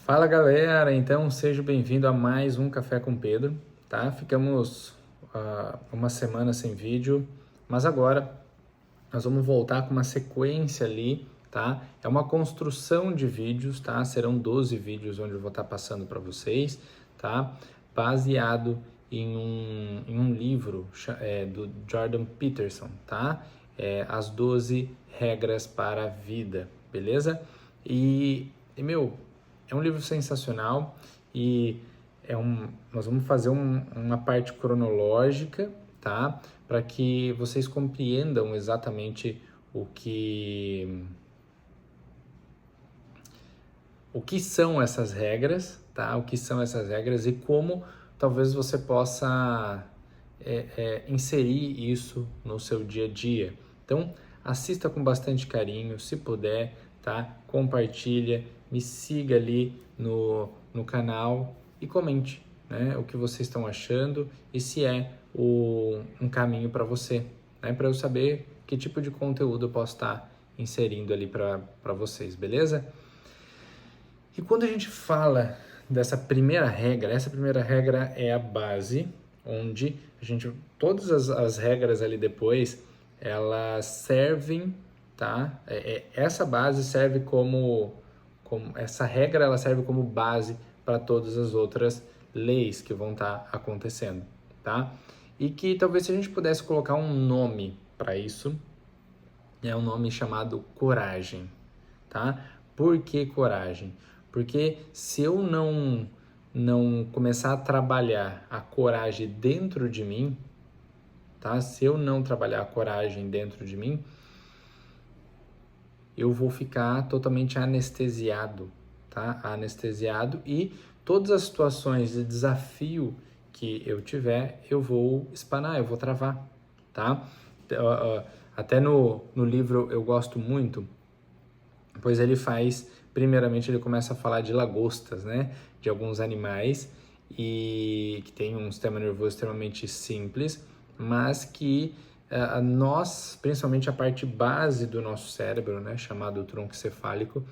Fala galera, então seja bem-vindo a mais um Café com Pedro, tá? Ficamos uma semana sem vídeo, mas agora nós vamos voltar com uma sequência ali, tá? É uma construção de vídeos, tá? Serão 12 vídeos onde eu vou estar passando para vocês, tá? Baseado em um livro do Jordan Peterson, tá? As 12 regras para a vida, beleza? Meu, é um livro sensacional e nós vamos fazer uma parte cronológica, tá? Para que vocês compreendam exatamente o que são essas regras, tá? O que são essas regras e como talvez você possa inserir isso no seu dia a dia. Então, assista com bastante carinho, se puder, tá? Compartilha, me siga ali no canal e comente, né? O que vocês estão achando e se é um caminho para você, né? Para eu saber que tipo de conteúdo eu posso estar inserindo ali para vocês, beleza? E quando a gente fala dessa primeira regra, essa primeira regra é a base, onde todas as regras ali depois, elas servem, tá? Essa base serve essa regra ela serve como base para todas as outras leis que vão estar acontecendo, tá? E que talvez se a gente pudesse colocar um nome para isso, é um nome chamado coragem, tá? Por que coragem? Porque se eu não começar a trabalhar a coragem dentro de mim, tá? Se eu não trabalhar a coragem dentro de mim, eu vou ficar totalmente anestesiado, tá? Anestesiado e todas as situações de desafio que eu tiver, eu vou espanar, eu vou travar, tá? Até no livro eu gosto muito, pois primeiramente ele começa a falar de lagostas, né? De alguns animais e que tem um sistema nervoso extremamente simples, mas que nós, principalmente a parte base do nosso cérebro, né, chamado tronco encefálico,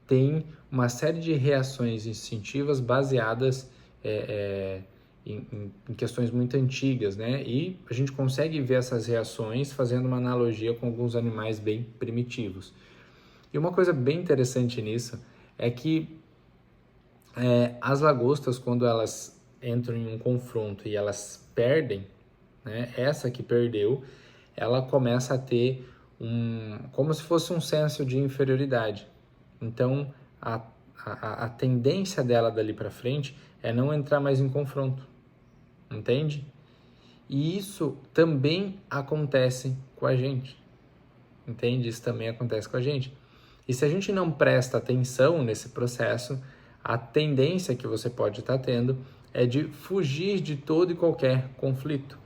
tem uma série de reações instintivas baseadas em questões muito antigas, né? E a gente consegue ver essas reações fazendo uma analogia com alguns animais bem primitivos. E uma coisa bem interessante nisso é que as lagostas, quando elas entram em um confronto e elas perdem, né, essa que perdeu, ela começa a ter como se fosse um senso de inferioridade. Então, a tendência dela dali para frente é não entrar mais em confronto, entende? E isso também acontece com a gente, entende? Isso também acontece com a gente. E se a gente não presta atenção nesse processo, a tendência que você pode estar tendo é de fugir de todo e qualquer conflito,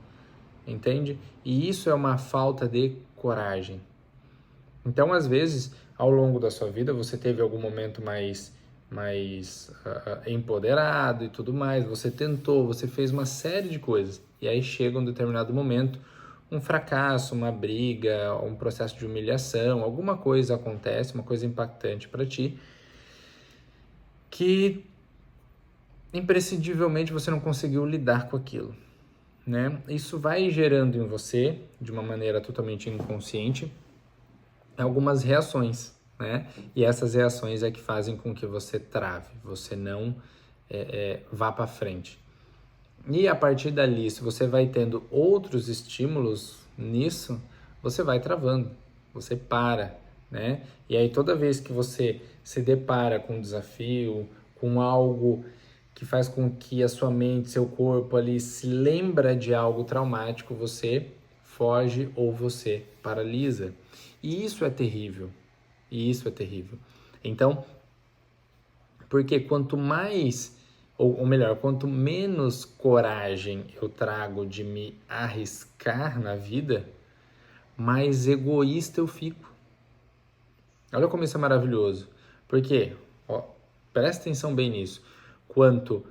entende? E isso é uma falta de coragem. Então, às vezes, ao longo da sua vida, você teve algum momento mais empoderado e tudo mais, você tentou, você fez uma série de coisas, e aí chega um determinado momento, um fracasso, uma briga, um processo de humilhação, alguma coisa acontece, uma coisa impactante para ti, que imprescindivelmente você não conseguiu lidar com aquilo, né? Isso vai gerando em você, de uma maneira totalmente inconsciente, algumas reações, né? E essas reações é que fazem com que você trave, você não vá para frente. E a partir dali, se você vai tendo outros estímulos nisso, você vai travando, você para, né? E aí toda vez que você se depara com um desafio, com algo que faz com que a sua mente, seu corpo ali se lembra de algo traumático, você foge ou você paralisa. E isso é terrível. E isso é terrível. Então, porque quanto mais, ou melhor, quanto menos coragem eu trago de me arriscar na vida, mais egoísta eu fico. Olha como isso é maravilhoso. Porque, presta atenção bem nisso. Quanto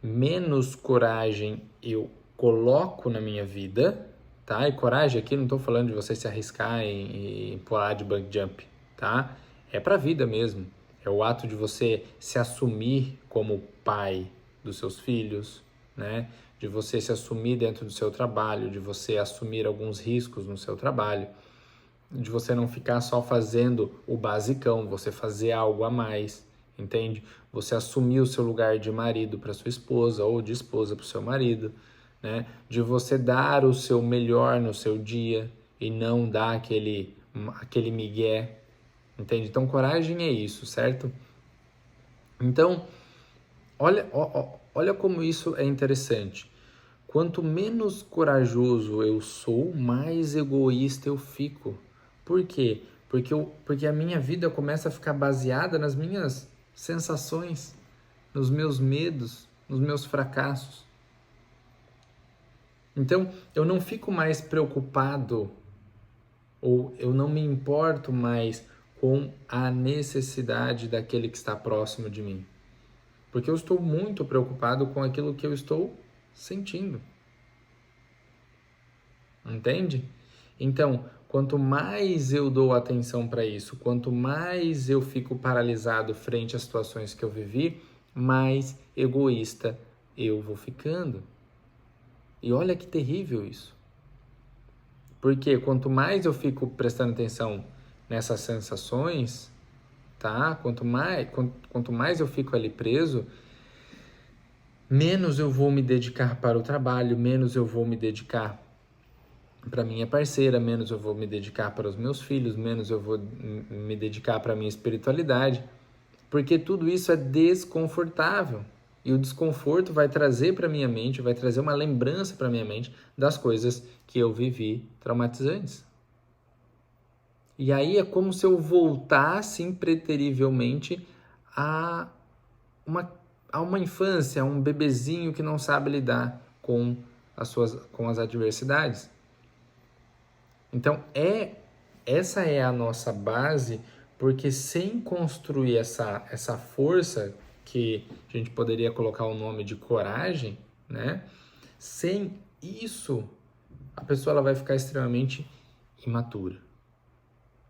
menos coragem eu coloco na minha vida, tá? E coragem aqui, não estou falando de você se arriscar em pular de bungee jump, tá? É para a vida mesmo. é o ato de você se assumir como pai dos seus filhos, né? De você se assumir dentro do seu trabalho, de você assumir alguns riscos no seu trabalho, de você não ficar só fazendo o basicão, você fazer algo a mais, entende? Você assumir o seu lugar de marido para sua esposa ou de esposa para o seu marido, né? De você dar o seu melhor no seu dia e não dar aquele migué, entende? Então, coragem é isso, certo? Então, olha como isso é interessante. Quanto menos corajoso eu sou, mais egoísta eu fico. Por quê? Porque a minha vida começa a ficar baseada nas minhas sensações, nos meus medos, nos meus fracassos. Então, eu não fico mais preocupado ou eu não me importo mais com a necessidade daquele que está próximo de mim. Porque eu estou muito preocupado com aquilo que eu estou sentindo. Entende? Então, quanto mais eu dou atenção para isso, quanto mais eu fico paralisado frente às situações que eu vivi, mais egoísta eu vou ficando. E olha que terrível isso. Porque quanto mais eu fico prestando atenção nessas sensações, tá? Quanto mais eu fico ali preso, menos eu vou me dedicar para o trabalho, menos eu vou me dedicar para minha parceira, menos eu vou me dedicar para os meus filhos, menos eu vou me dedicar para a minha espiritualidade, porque tudo isso é desconfortável. E o desconforto vai trazer para minha mente, vai trazer uma lembrança para minha mente das coisas que eu vivi traumatizantes. E aí é como se eu voltasse impreterivelmente a uma infância, a um bebezinho que não sabe lidar com as adversidades. Então, essa é a nossa base, porque sem construir essa força, que a gente poderia colocar o nome de coragem, né? Sem isso, a pessoa ela vai ficar extremamente imatura.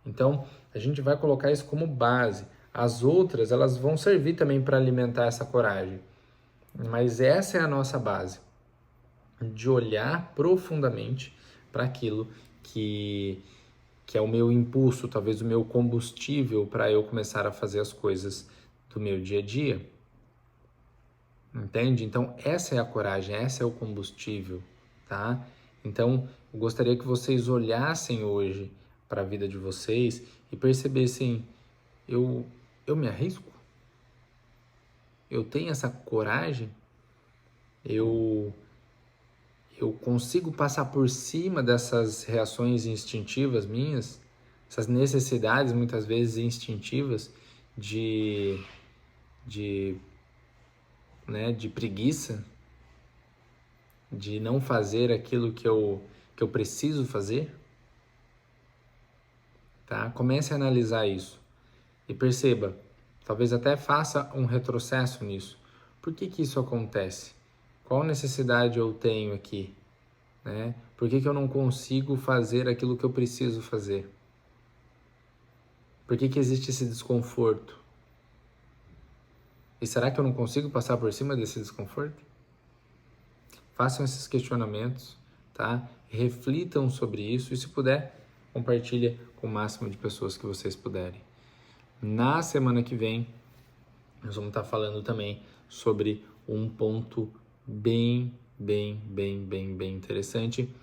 Então, a gente vai colocar isso como base. As outras, elas vão servir também para alimentar essa coragem. Mas essa é a nossa base, de olhar profundamente para aquilo que é o meu impulso, talvez o meu combustível para eu começar a fazer as coisas do meu dia a dia. Entende? Então, essa é a coragem, essa é o combustível, tá? Então, eu gostaria que vocês olhassem hoje para a vida de vocês e percebessem, eu me arrisco? Eu tenho essa coragem? Eu consigo passar por cima dessas reações instintivas minhas, essas necessidades muitas vezes instintivas de preguiça, de não fazer aquilo que eu preciso fazer? Tá? Comece a analisar isso e perceba, talvez até faça um retrocesso nisso. Por que isso acontece? Qual necessidade eu tenho aqui? Né? Por que eu não consigo fazer aquilo que eu preciso fazer? Por que existe esse desconforto? E será que eu não consigo passar por cima desse desconforto? Façam esses questionamentos, tá? Reflitam sobre isso e, se puder, compartilha com o máximo de pessoas que vocês puderem. Na semana que vem, nós vamos estar falando também sobre um ponto bem interessante,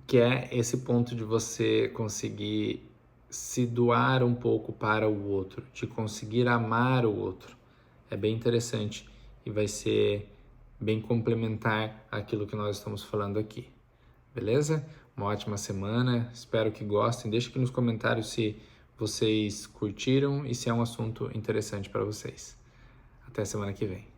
que é esse ponto de você conseguir se doar um pouco para o outro, de conseguir amar o outro. É bem interessante e vai ser bem complementar àquilo que nós estamos falando aqui. Beleza? Uma ótima semana, espero que gostem. Deixe aqui nos comentários se vocês curtiram e se é um assunto interessante para vocês. Até semana que vem.